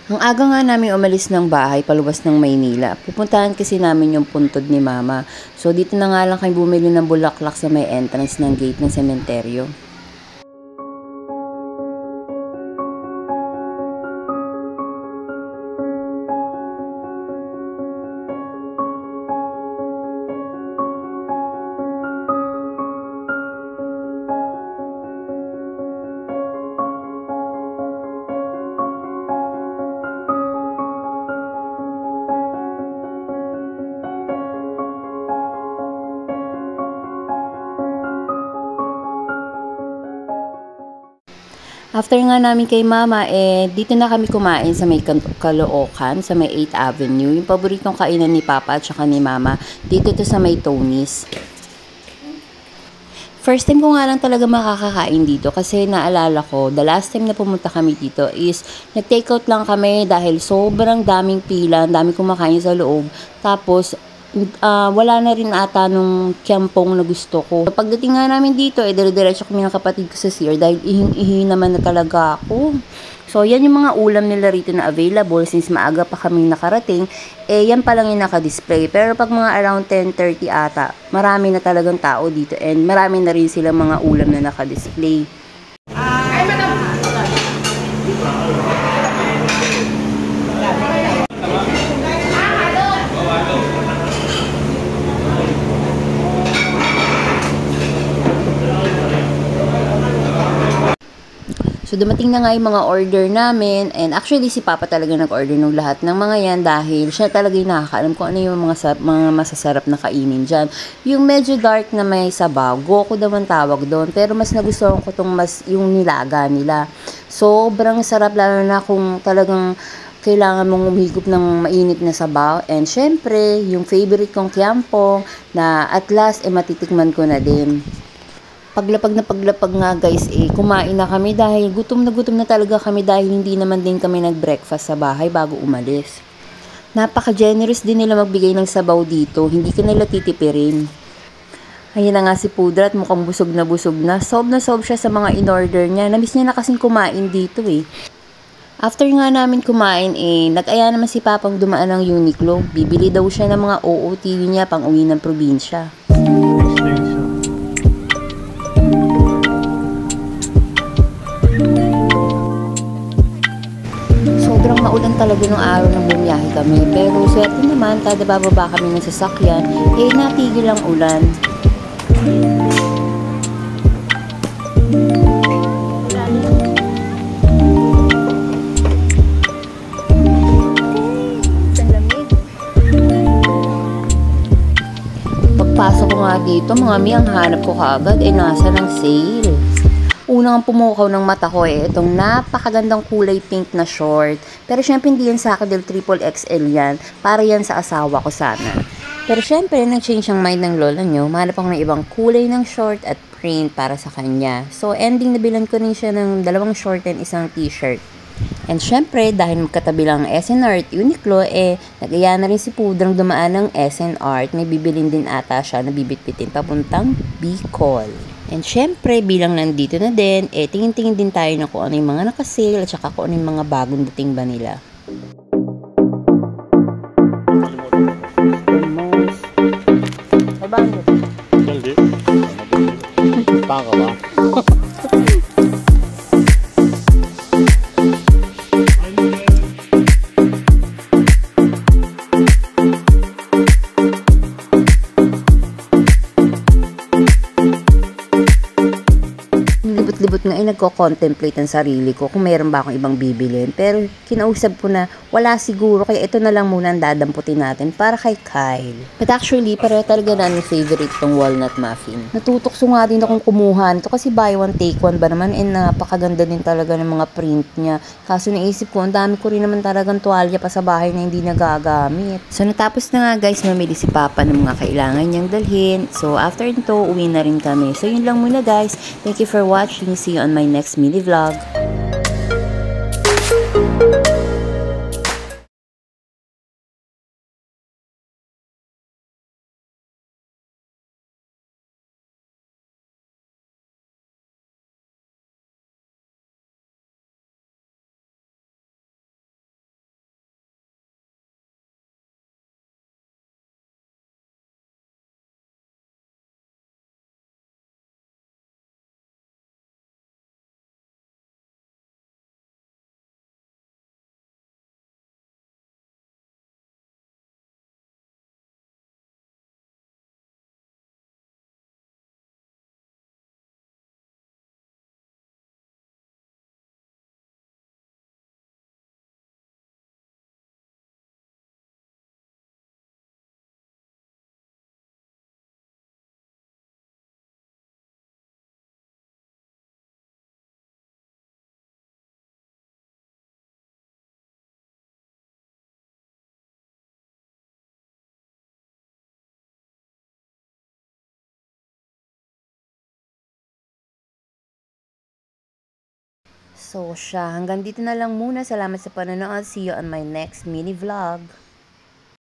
Ang aga nga namin umalis ng bahay palabas ng Maynila. Pupuntahan kasi namin yung puntod ni Mama. So dito na nga lang kami bumili ng bulaklak sa may entrance ng gate ng sementeryo. After nga namin kay Mama, dito na kami kumain sa may Caloocan, sa may 8th Avenue. Yung paboritong kainan ni Papa at saka ni Mama, dito to sa may Tony's. First time ko nga lang talaga makakakain dito kasi naalala ko, the last time na pumunta kami dito is nag-take out lang kami dahil sobrang daming pila, daming kumakain sa loob. Tapos, wala na rin ata nung kiyampong na gusto ko. Pagdating nga namin dito, dire-diretso kami ng kapatid ko sa CR dahil ihing-ihi naman na talaga ako. So, yan yung mga ulam nila rito na available since maaga pa kaming nakarating. Yan pa lang yung naka-display. Pero pag mga around 10:30 ata, marami na talagang tao dito and marami na rin silang mga ulam na naka-display. Ay, madam! So, dumating na nga yung mga order namin and actually si Papa talaga nag-order ng lahat ng mga yan dahil siya talaga yung nakakaalam kung ano yung mga masasarap na kainin dyan. Yung medyo dark na may sabaw, Goku daw ang tawag doon, pero mas nagustuhan ko tong yung nilaga nila. Sobrang sarap lalo na kung talagang kailangan mong umhigop ng mainit na sabaw. And syempre, yung favorite kong kiampong na at last matitikman ko na din. Paglapag nga guys, kumain na kami dahil gutom na talaga kami dahil hindi naman din kami nag-breakfast sa bahay bago umalis. Napaka-generous din nila magbigay ng sabaw dito, hindi ka nila titipirin. Ayun na nga si Pudra at mukhang busog na. Sob siya sa mga in-order niya. Namiss niya na kasing kumain dito After nga namin kumain, nag-aya naman si Papang dumaan ng Uniqlo. Bibili daw siya ng mga OOTD niya pang uwi ng probinsya. Sobrang maulan talaga nung araw ng bumiyahe kami. Pero swerte naman, kada bababa kami ng sasakyan, natigil ang ulan. Pagpasok ko nga dito, mga ang hanap ko kaagad, nasa ng sale. Unang pumukaw ng mata ko itong napakagandang kulay pink na short. Pero syempre hindi yan sa akin dahil triple XL yan. Para yan sa asawa ko sana. Pero syempre nag-change ang mind ng lola nyo. Mahanap ako ng ibang kulay ng short at print para sa kanya. So ending nabilan ko rin siya ng 2 short and isang t-shirt. And syempre dahil magkatabi lang SNR at Uniqlo, nag-aya na rin si Pudrang dumaan ng SNR. May bibilin din ata siya na bibitbitin papuntang Bicol. And syempre, bilang nandito na din, tingin-tingin din tayo na kung ano yung mga nakasale at saka kung ano yung mga bagong dating ba nila. Libot nga nagko-contemplate ang sarili ko kung meron ba akong ibang bibilin. Pero kinausap ko na wala siguro kaya ito na lang muna ang dadamputin natin para kay Kyle. But actually, pareho talaga namin favorite tong walnut muffin. Natutokso nga din akong kumuha nito kasi buy one take one ba naman napakaganda din talaga ng mga print niya. Kaso naisip ko, ang dami ko rin naman talagang tuwalya pa sa bahay na hindi nagagamit. So natapos na nga guys, mamili si Papa ng mga kailangan niyang dalhin. So after nito, uwi na rin kami. So yun lang muna guys. Thank you for watching. See you on my next mini vlog. So, hanggang dito na lang muna. Salamat sa panonood. See you on my next mini vlog.